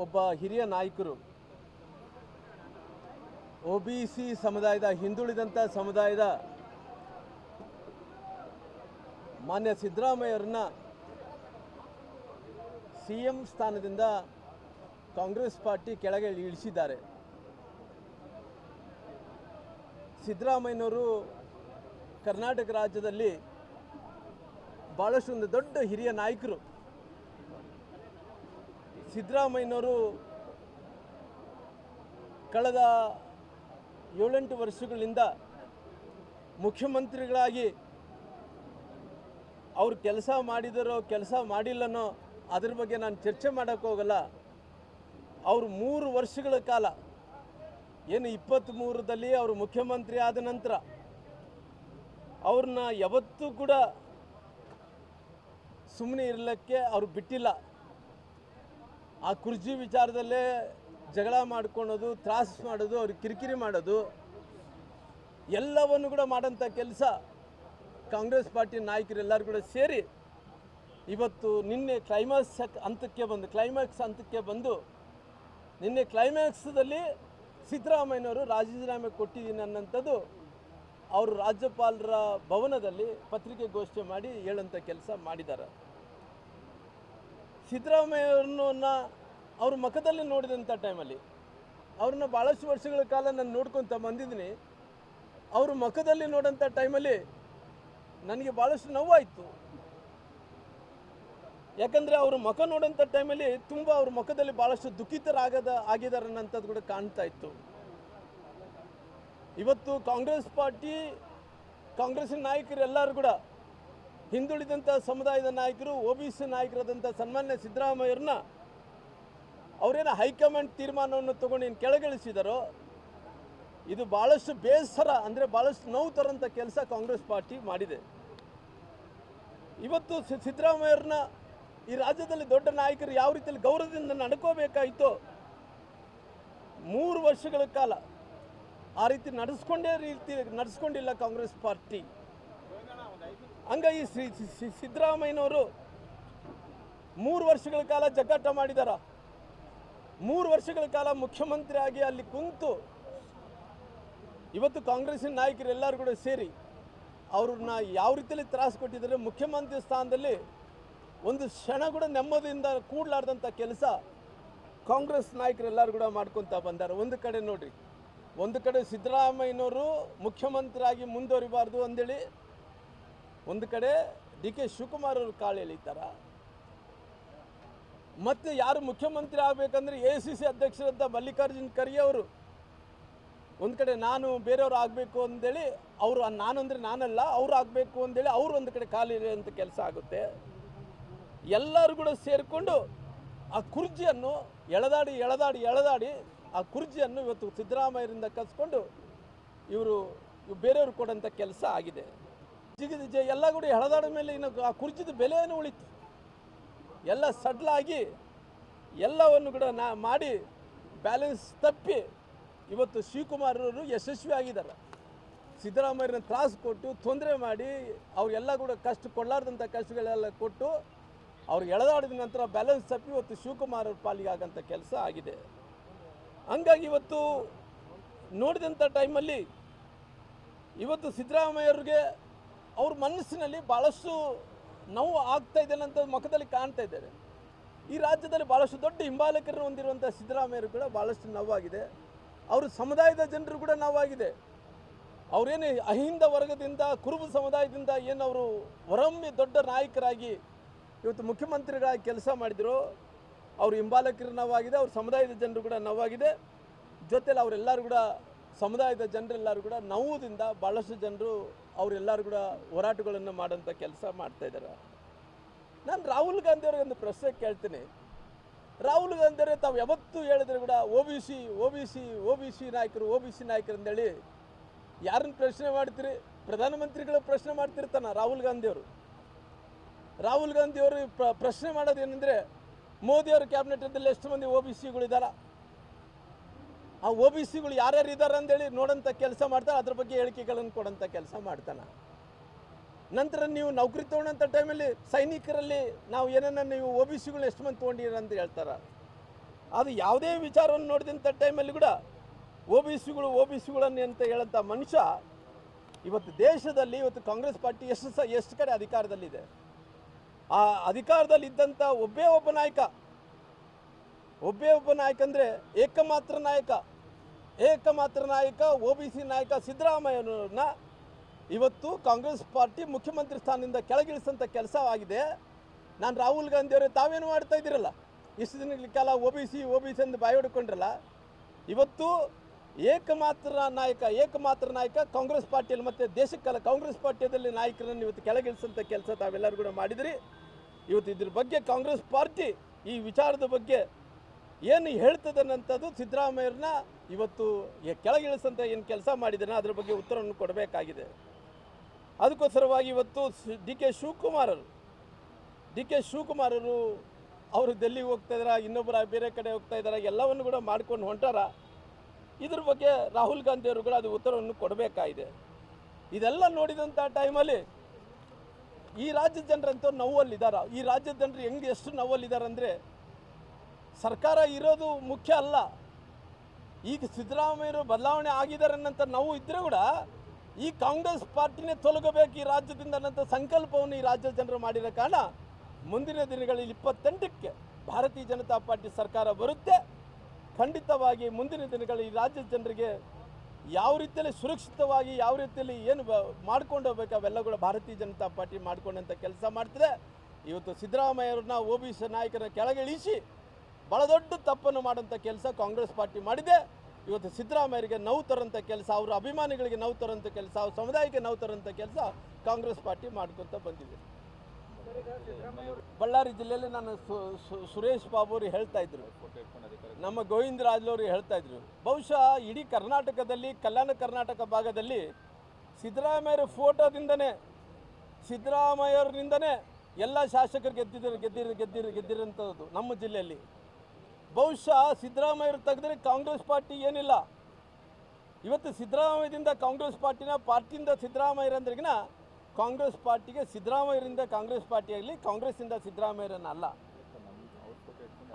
ಒಬ್ಬ ಹಿರಿಯ ನಾಯಕರು OBC ಸಮುದಾಯದ ಹಿಂದುಳಿದಂಥ ಸಮುದಾಯದ ಮಾನ್ಯ ಸಿದ್ದರಾಮಯ್ಯರನ್ನ CM ಸ್ಥಾನದಿಂದ ಕಾಂಗ್ರೆಸ್ ಪಾರ್ಟಿ ಕೆಳಗೆ ಇಳಿಸಿದ್ದಾರೆ. ಸಿದ್ದರಾಮಯ್ಯನವರು ಕರ್ನಾಟಕ ರಾಜ್ಯದಲ್ಲಿ ಭಾಳಷ್ಟು ಒಂದು ದೊಡ್ಡ ಹಿರಿಯ ನಾಯಕರು. ಸಿದ್ದರಾಮಯ್ಯನವರು ಕಳೆದ 7-8 ವರ್ಷಗಳಿಂದ ಮುಖ್ಯಮಂತ್ರಿಗಳಾಗಿ ಅವರು ಕೆಲಸ ಮಾಡಿದರೋ ಕೆಲಸ ಮಾಡಿಲ್ಲನೋ ಅದ್ರ ಬಗ್ಗೆ ನಾನು ಚರ್ಚೆ ಮಾಡೋಕ್ಕೆ ಹೋಗಲ್ಲ. ಅವರು 3 ವರ್ಷಗಳ ಕಾಲ ಏನು 23ರಲ್ಲಿ ಅವರು ಮುಖ್ಯಮಂತ್ರಿ ಆದ ನಂತರ ಅವ್ರನ್ನ ಯಾವತ್ತೂ ಕೂಡ ಸುಮ್ಮನೆ ಇರಲಿಕ್ಕೆ ಅವರು ಬಿಟ್ಟಿಲ್ಲ. ಆ ಕುರ್ಚಿ ವಿಚಾರದಲ್ಲೇ ಜಗಳ ಮಾಡ್ಕೊಳ್ಳೋದು, ತ್ರಾಸು ಮಾಡೋದು, ಅವ್ರಿಗೆ ಕಿರಿಕಿರಿ ಮಾಡೋದು ಎಲ್ಲವನ್ನು ಕೂಡ ಮಾಡೋಂಥ ಕೆಲಸ ಕಾಂಗ್ರೆಸ್ ಪಾರ್ಟಿ ನಾಯಕರೆಲ್ಲರೂ ಕೂಡ ಸೇರಿ ಇವತ್ತು ನಿನ್ನೆ ಕ್ಲೈಮ್ಯಾಕ್ಸ್ ಹಂತಕ್ಕೆ ಬಂದು ನಿನ್ನೆ ಕ್ಲೈಮ್ಯಾಕ್ಸ್ದಲ್ಲಿ ಸಿದ್ದರಾಮಯ್ಯನವರು ರಾಜೀನಾಮೆ ಕೊಟ್ಟಿದ್ದೀನಿ ಅನ್ನೋಂಥದ್ದು ಅವರು ರಾಜ್ಯಪಾಲರ ಭವನದಲ್ಲಿ ಪತ್ರಿಕೆಗೋಷ್ಠಿ ಮಾಡಿ ಹೇಳೋಂಥ ಕೆಲಸ ಮಾಡಿದ್ದಾರೆ. ಸಿದ್ದರಾಮಯ್ಯವ್ರನ್ನ ಅವ್ರ ಮುಖದಲ್ಲಿ ನೋಡಿದಂಥ ಟೈಮಲ್ಲಿ ಅವ್ರನ್ನ ಭಾಳಷ್ಟು ವರ್ಷಗಳ ಕಾಲ ನಾನು ನೋಡ್ಕೊತ ಬಂದಿದ್ದೀನಿ. ಅವ್ರ ಮುಖದಲ್ಲಿ ನೋಡೋಂಥ ಟೈಮಲ್ಲಿ ನನಗೆ ಭಾಳಷ್ಟು ನೋವಾಯಿತು. ಯಾಕಂದರೆ ಅವ್ರ ಮುಖ ನೋಡೋಂಥ ಟೈಮಲ್ಲಿ ತುಂಬ ಅವ್ರ ಮುಖದಲ್ಲಿ ಭಾಳಷ್ಟು ಆಗಿದ್ದಾರೆ ಅನ್ನೋಂಥದ್ದು ಕೂಡ ಕಾಣ್ತಾ ಇತ್ತು. ಇವತ್ತು ಕಾಂಗ್ರೆಸ್ ಪಾರ್ಟಿ ಕಾಂಗ್ರೆಸ್ಸಿನ ನಾಯಕರೆಲ್ಲರೂ ಕೂಡ ಹಿಂದುಳಿದಂಥ ಸಮುದಾಯದ ನಾಯಕರು OBC ನಾಯಕರಾದಂಥ ಸನ್ಮಾನ್ಯ ಸಿದ್ದರಾಮಯ್ಯರನ್ನ ಅವರೇನು ಹೈಕಮಾಂಡ್ ತೀರ್ಮಾನವನ್ನು ತಗೊಂಡು ಏನು ಕೆಳಗಿಳಿಸಿದಾರೋ ಇದು ಭಾಳಷ್ಟು ಬೇಸರ, ಅಂದರೆ ಭಾಳಷ್ಟು ನೋವು ತರೋಂಥ ಕೆಲಸ ಕಾಂಗ್ರೆಸ್ ಪಾರ್ಟಿ ಮಾಡಿದೆ. ಇವತ್ತು ಸಿದ್ದರಾಮಯ್ಯರನ್ನ ಈ ರಾಜ್ಯದಲ್ಲಿ ದೊಡ್ಡ ನಾಯಕರು ಯಾವ ರೀತಿಯಲ್ಲಿ ಗೌರವದಿಂದ ನಡ್ಕೋಬೇಕಾಯಿತೋ 3 ವರ್ಷಗಳ ಕಾಲ ಆ ರೀತಿ ನಡೆಸ್ಕೊಂಡಿಲ್ಲ ಕಾಂಗ್ರೆಸ್ ಪಾರ್ಟಿ. ಹಂಗಾಗಿ ಸಿದ್ದರಾಮಯ್ಯನವರು 3 ವರ್ಷಗಳ ಕಾಲ ಜಗ್ಗಾಟ ಮಾಡಿದಾರ. 3 ವರ್ಷಗಳ ಕಾಲ ಮುಖ್ಯಮಂತ್ರಿ ಆಗಿ ಅಲ್ಲಿ ಕುಂತು ಇವತ್ತು ಕಾಂಗ್ರೆಸ್ಸಿನ ನಾಯಕರೆಲ್ಲರೂ ಕೂಡ ಸೇರಿ ಅವ್ರನ್ನ ಯಾವ ರೀತಿಯಲ್ಲಿ ತ್ರಾಸು ಕೊಟ್ಟಿದ್ದಾರೆ. ಮುಖ್ಯಮಂತ್ರಿ ಸ್ಥಾನದಲ್ಲಿ ಒಂದು ಕ್ಷಣ ಕೂಡ ನೆಮ್ಮದಿಯಿಂದ ಕೂಡಲಾರ್ದಂಥ ಕೆಲಸ ಕಾಂಗ್ರೆಸ್ ನಾಯಕರೆಲ್ಲರೂ ಕೂಡ ಮಾಡ್ಕೊತ ಬಂದಾರೆ. ಒಂದು ಕಡೆ ನೋಡ್ರಿ, ಒಂದು ಕಡೆ ಸಿದ್ದರಾಮಯ್ಯನವರು ಮುಖ್ಯಮಂತ್ರಿ ಆಗಿ ಮುಂದುವರಿಬಾರ್ದು ಅಂದೇಳಿ ಒಂದು ಕಡೆ DK ಶಿವಕುಮಾರ್ ಅವರು ಕಾಳು ಎಳಿತಾರೆ. ಮತ್ತು ಯಾರು ಮುಖ್ಯಮಂತ್ರಿ ಆಗಬೇಕಂದ್ರೆ ACC ಅಧ್ಯಕ್ಷರಂತ ಮಲ್ಲಿಕಾರ್ಜುನ್ ಖರ್ಗೆ ಅವರು ಒಂದು ಕಡೆ ನಾನು ಬೇರೆಯವರು ಆಗಬೇಕು ಅಂದೇಳಿ ಅವರು, ನಾನು ಅಂದರೆ ನಾನಲ್ಲ ಅವರು ಆಗಬೇಕು ಅಂದೇಳಿ ಅವರು ಒಂದು ಕಡೆ ಕಾಲು ಎಳೆಯುವಂಥ ಕೆಲಸ ಆಗುತ್ತೆ. ಎಲ್ಲರೂ ಕೂಡ ಸೇರಿಕೊಂಡು ಆ ಕುರ್ಜಿಯನ್ನು ಎಳೆದಾಡಿ ಆ ಕುರ್ಜಿಯನ್ನು ಇವತ್ತು ಸಿದ್ದರಾಮಯ್ಯರಿಂದ ಕಸ್ಕೊಂಡು ಇವರು ಬೇರೆಯವರು ಕೊಡೋಂಥ ಕೆಲಸ ಆಗಿದೆ. ಎಲ್ಲ ಕೂಡ ಎಳೆದಾಡ ಮೇಲೆ ಇನ್ನು ಆ ಕುರ್ಜಿದ ಬೆಲೆಯನ್ನು ಉಳಿತು. ಎಲ್ಲ ಸಡ್ಲಾಗಿ ಎಲ್ಲವನ್ನು ಕೂಡ ಮಾಡಿ ಬ್ಯಾಲೆನ್ಸ್ ತಪ್ಪಿ ಇವತ್ತು ಶಿವಕುಮಾರ್ ಅವರು ಯಶಸ್ವಿ ಆಗಿದ್ದಾರೆ. ಸಿದ್ದರಾಮಯ್ಯನ ತ್ರಾಸು ಕೊಟ್ಟು ತೊಂದರೆ ಮಾಡಿ ಅವರೆಲ್ಲ ಕೂಡ ಕೊಡಲಾರ್ದಂಥ ಕಷ್ಟಗಳೆಲ್ಲ ಕೊಟ್ಟು ಅವ್ರು ಎಳೆದಾಡಿದ ನಂತರ ಬ್ಯಾಲೆನ್ಸ್ ತಪ್ಪಿ ಇವತ್ತು ಶಿವಕುಮಾರ್ ಅವ್ರ ಪಾಲಿಗೆ ಆಗೋಂಥ ಕೆಲಸ ಆಗಿದೆ. ಹಂಗಾಗಿ ಇವತ್ತು ನೋಡಿದಂಥ ಟೈಮಲ್ಲಿ ಇವತ್ತು ಸಿದ್ದರಾಮಯ್ಯವ್ರಿಗೆ ಅವ್ರ ಮನಸ್ಸಿನಲ್ಲಿ ಭಾಳಷ್ಟು ನೋವು ಆಗ್ತಾ ಇದೆ ಅಂತ ಮುಖದಲ್ಲಿ ಕಾಣ್ತಾ ಇದ್ದಾರೆ. ಈ ರಾಜ್ಯದಲ್ಲಿ ಭಾಳಷ್ಟು ದೊಡ್ಡ ಹಿಂಬಾಲಕರನ್ನು ಹೊಂದಿರುವಂಥ ಸಿದ್ದರಾಮಯ್ಯರು ಕೂಡ ಭಾಳಷ್ಟು ನೋವಾಗಿದೆ. ಅವರು ಸಮುದಾಯದ ಜನರು ಕೂಡ ನೋವಾಗಿದೆ. ಅವರೇನು ಅಹಿಂದ ವರ್ಗದಿಂದ ಕುರುಬ ಸಮುದಾಯದಿಂದ ಏನು ಅವರು ಹೊರಮ್ಮಿ ದೊಡ್ಡ ನಾಯಕರಾಗಿ ಇವತ್ತು ಮುಖ್ಯಮಂತ್ರಿಗಳಾಗಿ ಕೆಲಸ ಮಾಡಿದ್ರು, ಅವರು ಹಿಂಬಾಲಕರು ನೋವಾಗಿದೆ, ಅವ್ರ ಸಮುದಾಯದ ಜನರು ಕೂಡ ನೋವಾಗಿದೆ. ಜೊತೆಲಿ ಅವರೆಲ್ಲರೂ ಕೂಡ ಸಮುದಾಯದ ಜನರೆಲ್ಲರೂ ಕೂಡ ನೋವುದಿಂದ ಭಾಳಷ್ಟು ಜನರು ಅವರೆಲ್ಲರೂ ಕೂಡ ಹೋರಾಟಗಳನ್ನು ಮಾಡೋಂಥ ಕೆಲಸ ಮಾಡ್ತಾಯಿದ್ದಾರೆ. ನಾನು ರಾಹುಲ್ ಗಾಂಧಿ ಅವ್ರಿಗೆ ಒಂದು ಪ್ರಶ್ನೆ ಕೇಳ್ತೀನಿ. ರಾಹುಲ್ ಗಾಂಧಿ ಅವರೇ ತಾವು ಯಾವತ್ತೂ ಹೇಳಿದ್ರೆ ಕೂಡ OBC ನಾಯಕರು ಅಂದೇಳಿ ಯಾರನ್ನು ಪ್ರಶ್ನೆ ಮಾಡ್ತೀರಿ? ಪ್ರಧಾನಮಂತ್ರಿಗಳ ಪ್ರಶ್ನೆ ಮಾಡ್ತಿರ್ತಾನೆ ರಾಹುಲ್ ಗಾಂಧಿ ಅವರು. ರಾಹುಲ್ ಗಾಂಧಿ ಅವರು ಪ್ರಶ್ನೆ ಮಾಡೋದು ಏನಂದರೆ, ಮೋದಿಯವ್ರ ಕ್ಯಾಬಿನೆಟಲ್ಲಿ ಎಷ್ಟು ಮಂದಿ OBCಗಳಿದ್ದಾರೆ, ಆ OBCಗಳು ಯಾರ್ಯಾರು ಇದ್ದಾರೆ ಅಂದೇಳಿ ನೋಡೋಂಥ ಕೆಲಸ ಮಾಡ್ತಾರೆ, ಅದ್ರ ಬಗ್ಗೆ ಹೇಳಿಕೆಗಳನ್ನು ಕೊಡೋಂಥ ಕೆಲಸ ಮಾಡ್ತಾನೆ. ನಂತರ ನೀವು ನೌಕರಿ ತೊಗೊಳ್ಳೋಂಥ ಟೈಮಲ್ಲಿ ಸೈನಿಕರಲ್ಲಿ ನಾವು ಏನನ್ನ ನೀವು OBCಗಳು ಎಷ್ಟು ಮಂದಿ ತೊಗೊಂಡಿರ ಅಂತ ಹೇಳ್ತಾರೆ. ಅದು ಯಾವುದೇ ವಿಚಾರವನ್ನು ನೋಡಿದಂಥ ಟೈಮಲ್ಲಿ ಕೂಡ ಒ ಬಿ ಸಿಗಳನ್ನು ಅಂತ ಹೇಳಂಥ ಮನುಷ್ಯ ಇವತ್ತು ದೇಶದಲ್ಲಿ ಇವತ್ತು ಕಾಂಗ್ರೆಸ್ ಪಾರ್ಟಿ ಎಷ್ಟು ಕಡೆ ಅಧಿಕಾರದಲ್ಲಿದೆ. ಆ ಅಧಿಕಾರದಲ್ಲಿದ್ದಂಥ ಒಬ್ಬೇ ಒಬ್ಬ ನಾಯಕ ಅಂದರೆ ಏಕಮಾತ್ರ ನಾಯಕ OBC ನಾಯಕ ಸಿದ್ದರಾಮಯ್ಯನವ್ರನ್ನ ಇವತ್ತು ಕಾಂಗ್ರೆಸ್ ಪಾರ್ಟಿ ಮುಖ್ಯಮಂತ್ರಿ ಸ್ಥಾನದಿಂದ ಕೆಳಗಿಳಿಸಂಥ ಕೆಲಸವಾಗಿದೆ. ನಾನು ರಾಹುಲ್ ಗಾಂಧಿಯವರೇ ತಾವೇನು ಮಾಡ್ತಾ ಇದ್ದೀರಲ್ಲ, ಇಷ್ಟು ದಿನಗಳ ಕಾಲ OBC ಎಂದು ಬಾಯಿ ಹೊಡ್ಕೊಂಡ್ರಲ್ಲ, ಇವತ್ತು ಏಕಮಾತ್ರ ನಾಯಕ ಕಾಂಗ್ರೆಸ್ ಪಾರ್ಟಿಯಲ್ಲಿ ಮತ್ತು ದೇಶಕ್ಕೆಲ್ಲ ಕಾಂಗ್ರೆಸ್ ಪಾರ್ಟಿಯಲ್ಲಿ ನಾಯಕರನ್ನು ಇವತ್ತು ಕೆಳಗಿಳಿಸಂಥ ಕೆಲಸ ತಾವೆಲ್ಲರೂ ಕೂಡ ಮಾಡಿದಿರಿ. ಇವತ್ತು ಇದ್ರ ಬಗ್ಗೆ ಕಾಂಗ್ರೆಸ್ ಪಾರ್ಟಿ ಈ ವಿಚಾರದ ಬಗ್ಗೆ ಏನು ಹೇಳ್ತದನ್ನಂಥದ್ದು ಸಿದ್ದರಾಮಯ್ಯರನ್ನ ಇವತ್ತು ಕೆಳಗಿಳಿಸಂತ ಏನು ಕೆಲಸ ಮಾಡಿದ್ದಾನೆ ಅದ್ರ ಬಗ್ಗೆ ಉತ್ತರವನ್ನು ಕೊಡಬೇಕಾಗಿದೆ. ಅದಕ್ಕೋಸ್ಕರವಾಗಿ ಇವತ್ತು ಡಿ ಕೆ ಶಿವಕುಮಾರ್ ಅವರು ಡೆಲ್ಲಿಗೆ ಹೋಗ್ತಾ ಇದ್ದಾರೆ, ಇನ್ನೊಬ್ಬರು ಬೇರೆ ಕಡೆ ಹೋಗ್ತಾ ಇದ್ದಾರೆ, ಎಲ್ಲವನ್ನು ಕೂಡ ಮಾಡ್ಕೊಂಡು ಹೊಂಟಾರ. ಇದ್ರ ಬಗ್ಗೆ ರಾಹುಲ್ ಗಾಂಧಿಯವರು ಕೂಡ ಅದು ಉತ್ತರವನ್ನು ಕೊಡಬೇಕಾಗಿದೆ. ಇದೆಲ್ಲ ನೋಡಿದಂಥ ಟೈಮಲ್ಲಿ ಈ ರಾಜ್ಯದ ಜನರಂತೂ ನೋವಲ್ಲಿದ್ದಾರೆ. ಈ ರಾಜ್ಯದ ಜನರು ಎಷ್ಟು ನೋವಲ್ಲಿದ್ದಾರೆ ಅಂದರೆ, ಸರ್ಕಾರ ಇರೋದು ಮುಖ್ಯ ಅಲ್ಲ, ಈಗ ಸಿದ್ದರಾಮಯ್ಯರು ಬದಲಾವಣೆ ಆಗಿದ್ದಾರೆ ಅನ್ನೋಂಥ ನೋವು ಇದ್ದರೆ ಕೂಡ ಈ ಕಾಂಗ್ರೆಸ್ ಪಾರ್ಟಿನೇ ತೊಲಗಬೇಕು ಈ ರಾಜ್ಯದಿಂದ ಅನ್ನೋಂಥ ಸಂಕಲ್ಪವನ್ನು ಈ ರಾಜ್ಯದ ಜನರು ಮಾಡಿರೋ ಕಾರಣ ಮುಂದಿನ ದಿನಗಳಲ್ಲಿ 28ಕ್ಕೆ ಭಾರತೀಯ ಜನತಾ ಪಾರ್ಟಿ ಸರ್ಕಾರ ಬರುತ್ತೆ. ಖಂಡಿತವಾಗಿ ಮುಂದಿನ ದಿನಗಳಲ್ಲಿ ಈ ರಾಜ್ಯದ ಜನರಿಗೆ ಯಾವ ರೀತಿಯಲ್ಲಿ ಸುರಕ್ಷಿತವಾಗಿ ಯಾವ ರೀತಿಯಲ್ಲಿ ಏನು ಮಾಡ್ಕೊಂಡು ಹೋಗ್ಬೇಕು ಅವೆಲ್ಲ ಕೂಡ ಭಾರತೀಯ ಜನತಾ ಪಾರ್ಟಿ ಮಾಡ್ಕೊಂಡಂಥ ಕೆಲಸ ಮಾಡ್ತಿದೆ. ಇವತ್ತು ಸಿದ್ದರಾಮಯ್ಯವ್ರನ್ನ OBC ನಾಯಕರ ಕೆಳಗಿಳಿಸಿ ಭಾಳ ದೊಡ್ಡ ತಪ್ಪನ್ನು ಮಾಡೋಂಥ ಕೆಲಸ ಕಾಂಗ್ರೆಸ್ ಪಾರ್ಟಿ ಮಾಡಿದೆ. ಇವತ್ತು ಸಿದ್ದರಾಮಯ್ಯರಿಗೆ ನೋವು ತರೋಂಥ ಕೆಲಸ, ಅವರ ಅಭಿಮಾನಿಗಳಿಗೆ ನೋವು ತರೋಂಥ ಕೆಲಸ, ಅವ್ರ ಸಮುದಾಯಕ್ಕೆ ನೋವು ತರೋಂಥ ಕೆಲಸ ಕಾಂಗ್ರೆಸ್ ಪಾರ್ಟಿ ಮಾಡ್ಕೊತ ಬಂದಿದೆ. ಬಳ್ಳಾರಿ ಜಿಲ್ಲೆಯಲ್ಲಿ ನಾನು ಸುರೇಶ್ ಬಾಬು ಅವರು ಹೇಳ್ತಾ ಇದ್ರು, ನಮ್ಮ ಗೋವಿಂದರಾಜ್ಲವರು ಹೇಳ್ತಾ ಇದ್ರು, ಬಹುಶಃ ಇಡೀ ಕರ್ನಾಟಕದಲ್ಲಿ ಕಲ್ಯಾಣ ಕರ್ನಾಟಕ ಭಾಗದಲ್ಲಿ ಸಿದ್ದರಾಮಯ್ಯವ್ರಿಂದನೇ ಎಲ್ಲ ಶಾಸಕರು ಗೆದ್ದಿರೋಂಥದ್ದು ನಮ್ಮ ಜಿಲ್ಲೆಯಲ್ಲಿ. ಬಹುಶಃ ಸಿದ್ದರಾಮಯ್ಯರು ತೆಗೆದ್ರೆ ಕಾಂಗ್ರೆಸ್ ಪಾರ್ಟಿ ಏನಿಲ್ಲ. ಇವತ್ತು ಸಿದ್ದರಾಮಯ್ಯದಿಂದ ಕಾಂಗ್ರೆಸ್ ಪಾರ್ಟಿಯಿಂದ ಸಿದ್ದರಾಮಯ್ಯರಂದ್ರಿಗಿನ ಕಾಂಗ್ರೆಸ್ ಪಾರ್ಟಿಗೆ ಸಿದ್ದರಾಮಯ್ಯರಿಂದ ಕಾಂಗ್ರೆಸ್ ಪಾರ್ಟಿ ಆಗಲಿ, ಕಾಂಗ್ರೆಸ್ಸಿಂದ ಸಿದ್ದರಾಮಯ್ಯರನ್ನಲ್ಲ.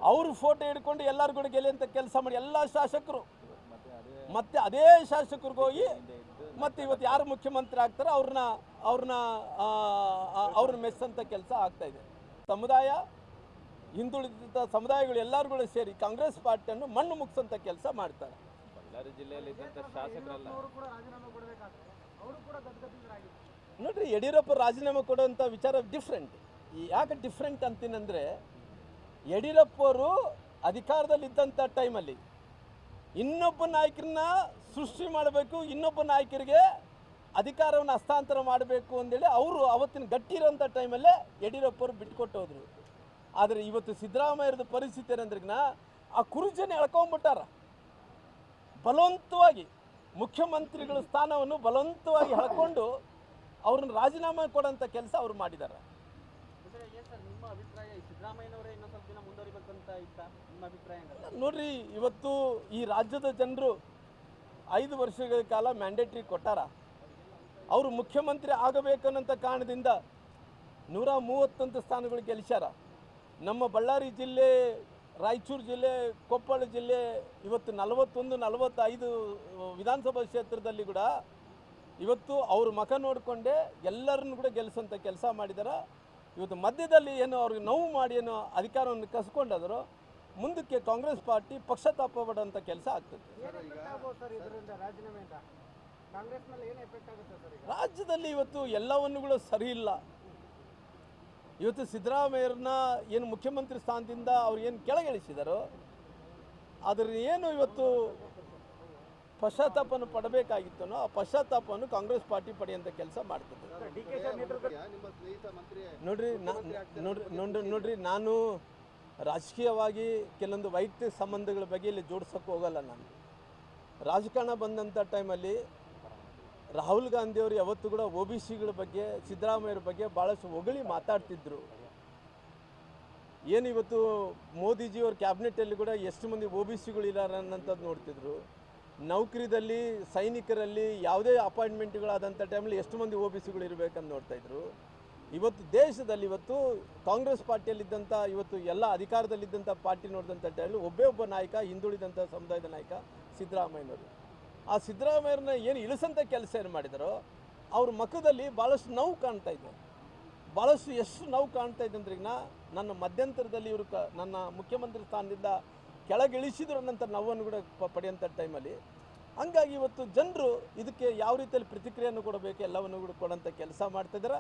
ಅವರು ಫೋಟೋ ಹಿಡ್ಕೊಂಡು ಎಲ್ಲರೂ ಕೂಡ ಗೆಲ್ಲುವಂಥ ಕೆಲಸ ಮಾಡಿ ಎಲ್ಲ ಶಾಸಕರು ಮತ್ತೆ ಅದೇ ಶಾಸಕರಿಗೆ ಹೋಗಿ ಮತ್ತೆ ಇವತ್ತು ಯಾರು ಮುಖ್ಯಮಂತ್ರಿ ಆಗ್ತಾರೋ ಅವ್ರನ್ನ ಮೆಚ್ಚಂಥ ಕೆಲಸ ಆಗ್ತಾಯಿದೆ. ಸಮುದಾಯ, ಹಿಂದುಳಿದ ಸಮುದಾಯಗಳು ಎಲ್ಲರೂ ಕೂಡ ಸೇರಿ ಕಾಂಗ್ರೆಸ್ ಪಾರ್ಟಿಯನ್ನು ಮಣ್ಣು ಮುಗಿಸೋಂಥ ಕೆಲಸ ಮಾಡ್ತಾರೆ. ಬಳ್ಳಾರಿ ಜಿಲ್ಲೆಯಲ್ಲಿ ಶಾಸಕರಲ್ಲ ನೋಡ್ರಿ, ಯಡಿಯೂರಪ್ಪ ರಾಜೀನಾಮೆ ಕೊಡುವಂಥ ವಿಚಾರ ಡಿಫ್ರೆಂಟ್. ಯಾಕೆ ಡಿಫ್ರೆಂಟ್ ಅಂತೀನಂದರೆ, ಯಡಿಯೂರಪ್ಪವರು ಅಧಿಕಾರದಲ್ಲಿದ್ದಂಥ ಟೈಮಲ್ಲಿ ಇನ್ನೊಬ್ಬ ನಾಯಕರನ್ನ ಸೃಷ್ಟಿ ಮಾಡಬೇಕು, ಇನ್ನೊಬ್ಬ ನಾಯಕರಿಗೆ ಅಧಿಕಾರವನ್ನು ಹಸ್ತಾಂತರ ಮಾಡಬೇಕು ಅಂದೇಳಿ ಅವರು ಅವತ್ತಿನ ಗಟ್ಟಿ ಇರೋಂಥ ಟೈಮಲ್ಲೇ ಯಡಿಯೂರಪ್ಪವರು ಬಿಟ್ಕೊಟ್ಟು ಹೋದರು. ಆದರೆ ಇವತ್ತು ಸಿದ್ದರಾಮಯ್ಯರದ ಪರಿಸ್ಥಿತಿ ಏನಂದ್ರಿಗಿನ ಆ ಕುರುಜನ ಎಳ್ಕೊಂಡ್ಬಿಟ್ಟಾರ. ಬಲವಂತವಾಗಿ ಮುಖ್ಯಮಂತ್ರಿಗಳ ಸ್ಥಾನವನ್ನು ಬಲವಂತವಾಗಿ ಎಳ್ಕೊಂಡು ಅವ್ರನ್ನ ರಾಜೀನಾಮೆ ಕೊಡೋಂಥ ಕೆಲಸ ಅವ್ರು ಮಾಡಿದ್ದಾರೆ. ನಿಮ್ಮ ಅಭಿಪ್ರಾಯ ಸಿದ್ದರಾಮಯ್ಯನವರೇ ಇನ್ನೊಂದು ಸ್ವಲ್ಪ ದಿನ ಮುಂದುವರಿಬೇಕಂತ ಇತ್ತ ನಿಮ್ಮ ಅಭಿಪ್ರಾಯ? ನೋಡ್ರಿ, ಇವತ್ತು ಈ ರಾಜ್ಯದ ಜನರು 5 ವರ್ಷಗಳ ಕಾಲ ಮ್ಯಾಂಡೇಟ್ರಿ ಕೊಟ್ಟಾರ. ಅವರು ಮುಖ್ಯಮಂತ್ರಿ ಆಗಬೇಕನ್ನೋಂಥ ಕಾರಣದಿಂದ 131 ಸ್ಥಾನಗಳು ಗೆಲ್ಲಿಸ್ಯಾರ. ನಮ್ಮ ಬಳ್ಳಾರಿ ಜಿಲ್ಲೆ, ರಾಯಚೂರು ಜಿಲ್ಲೆ, ಕೊಪ್ಪಳ ಜಿಲ್ಲೆ ಇವತ್ತು 41-45 ವಿಧಾನಸಭಾ ಕ್ಷೇತ್ರದಲ್ಲಿ ಕೂಡ ಇವತ್ತು ಅವ್ರ ಮುಖ ನೋಡಿಕೊಂಡೇ ಎಲ್ಲರನ್ನು ಕೂಡ ಗೆಲ್ಲಿಸೋಂಥ ಕೆಲಸ ಮಾಡಿದ್ದಾರೆ. ಇವತ್ತು ಮಧ್ಯದಲ್ಲಿ ಏನು ಅವ್ರಿಗೆ ನೋವು ಮಾಡಿ ಏನೋ ಅಧಿಕಾರವನ್ನು ಕಸ್ಕೊಂಡಾದರೂ ಮುಂದಕ್ಕೆ ಕಾಂಗ್ರೆಸ್ ಪಾರ್ಟಿ ಪಕ್ಷತಾಪ ಪಡುವಂಥ ಕೆಲಸ ಆಗ್ತದೆ. ರಾಜ್ಯದಲ್ಲಿ ಇವತ್ತು ಎಲ್ಲವನ್ನು ಕೂಡ ಸರಿ ಇಲ್ಲ. ಇವತ್ತು ಸಿದ್ದರಾಮಯ್ಯರನ್ನ ಏನು ಮುಖ್ಯಮಂತ್ರಿ ಸ್ಥಾನದಿಂದ ಅವ್ರು ಏನು ಕೆಳಗಿಳಿಸಿದಾರೋ ಅದ್ರ ಏನು ಇವತ್ತು ಪಶ್ಚಾತ್ತಾಪವನ್ನು ಪಡಬೇಕಾಗಿತ್ತನೋ ಆ ಪಶ್ಚಾತ್ತಾಪವನ್ನು ಕಾಂಗ್ರೆಸ್ ಪಾರ್ಟಿ ಪಡೆಯುವಂಥ ಕೆಲಸ ಮಾಡ್ತದೆ. ನೋಡ್ರಿ ನಾನು ರಾಜಕೀಯವಾಗಿ ಕೆಲವೊಂದು ವೈಯಕ್ತಿಕ ಸಂಬಂಧಗಳ ಬಗ್ಗೆ ಇಲ್ಲಿ ಜೋಡಿಸೋಕ್ಕೆ ಹೋಗಲ್ಲ. ನಾನು ರಾಜಕಾರಣ ಬಂದಂಥ ಟೈಮಲ್ಲಿ ರಾಹುಲ್ ಗಾಂಧಿಯವರು ಯಾವತ್ತೂ ಕೂಡ OBCಗಳ ಬಗ್ಗೆ, ಸಿದ್ದರಾಮಯ್ಯರ ಬಗ್ಗೆ ಭಾಳಷ್ಟು ಹೊಗಳಿ ಮಾತಾಡ್ತಿದ್ರು. ಏನು ಇವತ್ತು ಮೋದಿಜಿಯವ್ರ ಕ್ಯಾಬಿನೆಟಲ್ಲಿ ಕೂಡ ಎಷ್ಟು ಮಂದಿ OBCಗಳು ಇದ್ದಾರೆ ಅನ್ನೋಂಥದ್ದು ನೋಡ್ತಿದ್ರು. ನೌಕರಿದಲ್ಲಿ, ಸೈನಿಕರಲ್ಲಿ ಯಾವುದೇ ಅಪಾಯಿಂಟ್ಮೆಂಟ್ಗಳಾದಂಥ ಟೈಮಲ್ಲಿ ಎಷ್ಟು ಮಂದಿ OBCಗಳು ಇರಬೇಕಂತ ನೋಡ್ತಾಯಿದ್ರು. ಇವತ್ತು ದೇಶದಲ್ಲಿ ಇವತ್ತು ಕಾಂಗ್ರೆಸ್ ಪಾರ್ಟಿಯಲ್ಲಿದ್ದಂಥ ಇವತ್ತು ಎಲ್ಲ ಅಧಿಕಾರದಲ್ಲಿದ್ದಂಥ ಪಾರ್ಟಿ ನೋಡಿದಂಥ ಟೈಮಲ್ಲಿ ಒಬ್ಬ ನಾಯಕ ಹಿಂದುಳಿದಂಥ ಸಮುದಾಯದ ನಾಯಕ ಸಿದ್ದರಾಮಯ್ಯನವರು. ಆ ಸಿದ್ದರಾಮಯ್ಯರನ್ನ ಏನು ಇಳಿಸಂಥ ಕೆಲಸ ಏನು ಮಾಡಿದಾರೋ ಅವ್ರ ಮುಖದಲ್ಲಿ ಭಾಳಷ್ಟು ನೋವು ಕಾಣ್ತಾ ಇದೆ. ಭಾಳಷ್ಟು ಎಷ್ಟು ನೋವು ಕಾಣ್ತಾ ಇದೆ ಅಂದ್ರೆ ಈಗ ನನ್ನ ಮಧ್ಯಂತರದಲ್ಲಿ ಇವರು ನನ್ನ ಮುಖ್ಯಮಂತ್ರಿ ಸ್ಥಾನದಿಂದ ಕೆಳಗಿಳಿಸಿದ್ರು ಅನ್ನೋಂಥ ನೋವನ್ನು ಕೂಡ ಪಡೆಯೋಂಥ ಟೈಮಲ್ಲಿ. ಹಂಗಾಗಿ ಇವತ್ತು ಜನರು ಇದಕ್ಕೆ ಯಾವ ರೀತಿಯಲ್ಲಿ ಪ್ರತಿಕ್ರಿಯೆಯನ್ನು ಕೊಡಬೇಕು ಎಲ್ಲವನ್ನು ಕೂಡ ಕೊಡೋಂಥ ಕೆಲಸ ಮಾಡ್ತಿದ್ದಾರೆ.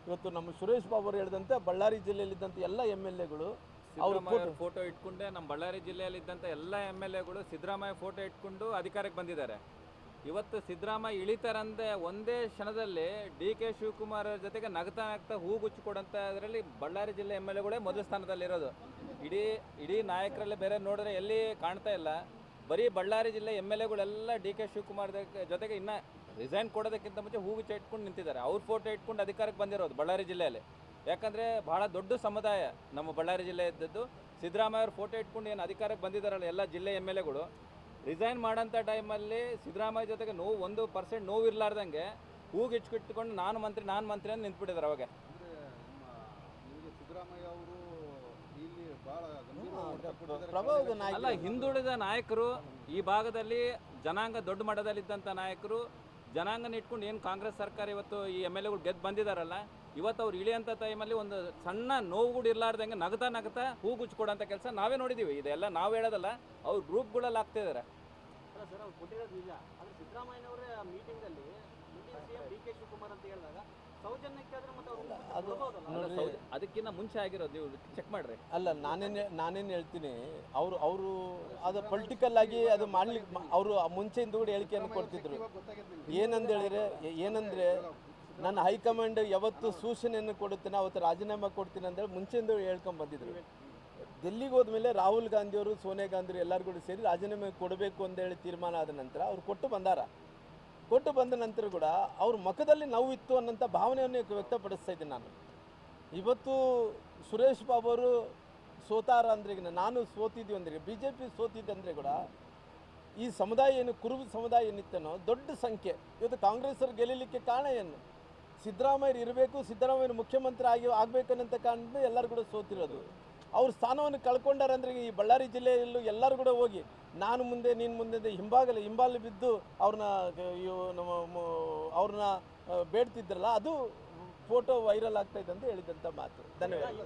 ಇವತ್ತು ನಮ್ಮ ಸುರೇಶ್ ಬಾಬು ಅವರು ಹೇಳಿದಂತೆ ಬಳ್ಳಾರಿ ಜಿಲ್ಲೆಯಲ್ಲಿದ್ದಂಥ ಎಲ್ಲ ಎಮ್.ಎಲ್.ಎಗಳು ಅವರು ಫೋಟೋ ಇಟ್ಕೊಂಡೆ ನಮ್ಮ ಬಳ್ಳಾರಿ ಜಿಲ್ಲೆಯಲ್ಲಿದ್ದಂಥ ಎಲ್ಲ ಎಮ್.ಎಲ್.ಎಗಳು ಸಿದ್ದರಾಮಯ್ಯ ಫೋಟೋ ಇಟ್ಕೊಂಡು ಅಧಿಕಾರಕ್ಕೆ ಬಂದಿದ್ದಾರೆ. ಇವತ್ತು ಸಿದ್ದರಾಮಯ್ಯ ಇಳಿತಾರಂದೆ ಒಂದೇ ಕ್ಷಣದಲ್ಲಿ ಡಿ.ಕೆ. ಶಿವಕುಮಾರ್ ಜೊತೆಗೆ ನಗ್ತಾ ಹೂಗುಚ್ಚು ಕೊಡೋಂಥ ಅದರಲ್ಲಿ ಬಳ್ಳಾರಿ ಜಿಲ್ಲೆ ಎಮ್.ಎಲ್.ಎಗಳೇ ಮೊದಲ ಸ್ಥಾನದಲ್ಲಿರೋದು. ಇಡೀ ನಾಯಕರಲ್ಲಿ ಬೇರೆ ನೋಡಿದ್ರೆ ಎಲ್ಲಿ ಕಾಣ್ತಾ ಇಲ್ಲ. ಬರೀ ಬಳ್ಳಾರಿ ಜಿಲ್ಲೆ ಎಮ್.ಎಲ್.ಎಗಳೆಲ್ಲ ಡಿ.ಕೆ. ಶಿವಕುಮಾರ್ ಜೊತೆಗೆ ಇನ್ನು ರಿಸೈನ್ ಕೊಡೋದಕ್ಕಿಂತ ಮುಂಚೆ ಹೂಗುಚ್ಚ ಇಟ್ಕೊಂಡು ನಿಂತಿದ್ದಾರೆ. ಅವ್ರ ಫೋಟೋ ಇಟ್ಕೊಂಡು ಅಧಿಕಾರಕ್ಕೆ ಬಂದಿರೋದು ಬಳ್ಳಾರಿ ಜಿಲ್ಲೆಯಲ್ಲಿ. ಯಾಕಂದರೆ ಭಾಳ ದೊಡ್ಡ ಸಮುದಾಯ ನಮ್ಮ ಬಳ್ಳಾರಿ ಜಿಲ್ಲೆ ಇದ್ದದ್ದು. ಸಿದ್ದರಾಮಯ್ಯ ಅವ್ರ ಫೋಟೋ ಇಟ್ಕೊಂಡು ಏನು ಅಧಿಕಾರಕ್ಕೆ ಬಂದಿದ್ದಾರಲ್ಲ ಎಲ್ಲ ಜಿಲ್ಲೆ ಎಮ್.ಎಲ್.ಎಗಳು ರಿಸೈನ್ ಮಾಡೋಂಥ ಟೈಮಲ್ಲಿ ಸಿದ್ದರಾಮಯ್ಯ ಜೊತೆಗೆ 1% ನೋವು ಇರಲಾರ್ದಂಗೆ ಹೂಗಿಟ್ಕೊಂಡು ನಾನು ಮಂತ್ರಿ ಅಂತ ನಿಂತ್ಬಿಟ್ಟಿದ್ದಾರೆ. ಅವಾಗ ಸಿದ್ದರಾಮಯ್ಯ ಅವರು ಇಲ್ಲಿ ಬಹಳ ಪ್ರಭಾವದ ನಾಯಕ ಅಲ್ಲ, ಹಿಂದುಳಿದ ನಾಯಕರು ಈ ಭಾಗದಲ್ಲಿ ಜನಾಂಗ ದೊಡ್ಡ ಮಟ್ಟದಲ್ಲಿದ್ದಂಥ ನಾಯಕರು ಜನಾಂಗನ ಇಟ್ಕೊಂಡು ಏನು ಕಾಂಗ್ರೆಸ್ ಸರ್ಕಾರ ಇವತ್ತು ಈ ಎಮ್.ಎಲ್.ಎಗಳು ಗೆದ್ದು ಬಂದಿದ್ದಾರಲ್ಲ, ಇವತ್ತು ಅವ್ರು ಇಳಿಯೋಂಥ ಟೈಮಲ್ಲಿ ಒಂದು ಸಣ್ಣ ನೋವು ಕೂಡ ಇರಲಾರ್ದಂಗೆ ನಗ್ತಾ ಹೂಗುಚ್ಚು ಕೊಡೋಂಥ ಕೆಲಸ ನಾವೇ ನೋಡಿದ್ದೀವಿ. ಇದೆಲ್ಲ ನಾವು ಹೇಳೋದಲ್ಲ, ಅವ್ರ ಗ್ರೂಪ್ಗಳಲ್ಲಿ ಆಗ್ತಿದ್ದಾರೆ. ಅಲ್ಲ ಸರ್, ಅವ್ರು ಕೊಟ್ಟಿರೋದು ನಿಜ. ಆದರೆ ಸಿದ್ದರಾಮಯ್ಯನವರೇ ಆ ಮೀಟಿಂಗಲ್ಲಿ ಸಿಎಂ ಡಿ.ಕೆ. ಶಿವಕುಮಾರ್ ಅಂತ ಹೇಳಿದಾಗ ಸೌಜನ್ಯಕ್ಕೆ ಆದ್ರೆ ಮತ್ತೆ ಅವರು ಅದಕ್ಕಿಂತ ಮುಂಚೆ ಆಗಿರೋದು ನೀವು ಚೆಕ್ ಮಾಡ್ರಿ. ಅಲ್ಲ, ನಾನೇನು ಹೇಳ್ತೀನಿ, ಅವರು ಅದು ಪೊಲಿಟಿಕಲ್ ಆಗಿ ಅದು ಮಾಡ್ಲಿಕ್ಕೆ ಅವರು ಮುಂಚೆಯಿಂದ ಕೂಡ ಹೇಳಿಕೆಯನ್ನು ಕೊಡ್ತಿದ್ರು. ಏನಂದರೆ ನನ್ನ ಹೈಕಮಾಂಡ್ ಯಾವತ್ತು ಸೂಚನೆಯನ್ನು ಕೊಡುತ್ತೇನೆ ಅವತ್ತು ರಾಜೀನಾಮೆ ಕೊಡ್ತೀನಿ ಅಂತೇಳಿ ಮುಂಚೆಯಿಂದ ಹೇಳ್ಕೊಂಡು ಬಂದಿದ್ರು. ಡೆಲ್ಲಿಗೆ ಹೋದ್ಮೇಲೆ ರಾಹುಲ್ ಗಾಂಧಿಯವರು ಸೋನಿಯಾ ಗಾಂಧಿಯವರು ಎಲ್ಲರೂ ಕೂಡ ಸೇರಿ ರಾಜೀನಾಮೆ ಕೊಡಬೇಕು ಅಂತೇಳಿ ತೀರ್ಮಾನ ಆದ ನಂತರ ಅವ್ರು ಕೊಟ್ಟು ಬಂದ ನಂತರ ಕೂಡ ಅವ್ರ ಮುಖದಲ್ಲಿ ನೋವಿತ್ತು ಅನ್ನೋಂಥ ಭಾವನೆಯನ್ನು ವ್ಯಕ್ತಪಡಿಸ್ತಾ ಇದ್ದೀನಿ ನಾನು. ಇವತ್ತು ಸುರೇಶ್ ಬಾಬು ಅವರು ಸೋತಾರ ಅಂದ್ರೆ ನಾನು ಸೋತಿದ್ದೀವಿ ಅಂದರೆ BJP ಸೋತಿದ್ದೆ ಅಂದರೆ ಕೂಡ ಈ ಸಮುದಾಯ ಏನು ಕುರುಬ ಸಮುದಾಯ ಏನಿತ್ತನೋ ದೊಡ್ಡ ಸಂಖ್ಯೆ ಇವತ್ತು ಕಾಂಗ್ರೆಸ್ ಅವರು ಗೆಲ್ಲಲಿಕ್ಕೆ ಕಾರಣ ಏನು? ಸಿದ್ದರಾಮಯ್ಯ ಇರಬೇಕು, ಸಿದ್ದರಾಮಯ್ಯ ಮುಖ್ಯಮಂತ್ರಿ ಆಗಬೇಕನ್ನಂಥ ಕಾರಣದಿಂದ ಎಲ್ಲರೂ ಕೂಡ ಸೋತಿರೋದು. ಅವ್ರ ಸ್ಥಾನವನ್ನು ಕಳ್ಕೊಂಡಾರಂದ್ರೆ ಈ ಬಳ್ಳಾರಿ ಜಿಲ್ಲೆಯಲ್ಲೂ ಎಲ್ಲರೂ ಕೂಡ ಹೋಗಿ ನಾನು ಮುಂದೆ ನೀನು ಮುಂದೆ ಹಿಂಬಾಲ ಬಿದ್ದು ಅವ್ರನ್ನ ಬೇಡ್ತಿದ್ರಲ್ಲ, ಅದು ಫೋಟೋ ವೈರಲ್ ಆಗ್ತಾ ಇದೆ ಅಂತ ಹೇಳಿದಂಥ ಮಾತು. ಧನ್ಯವಾದ.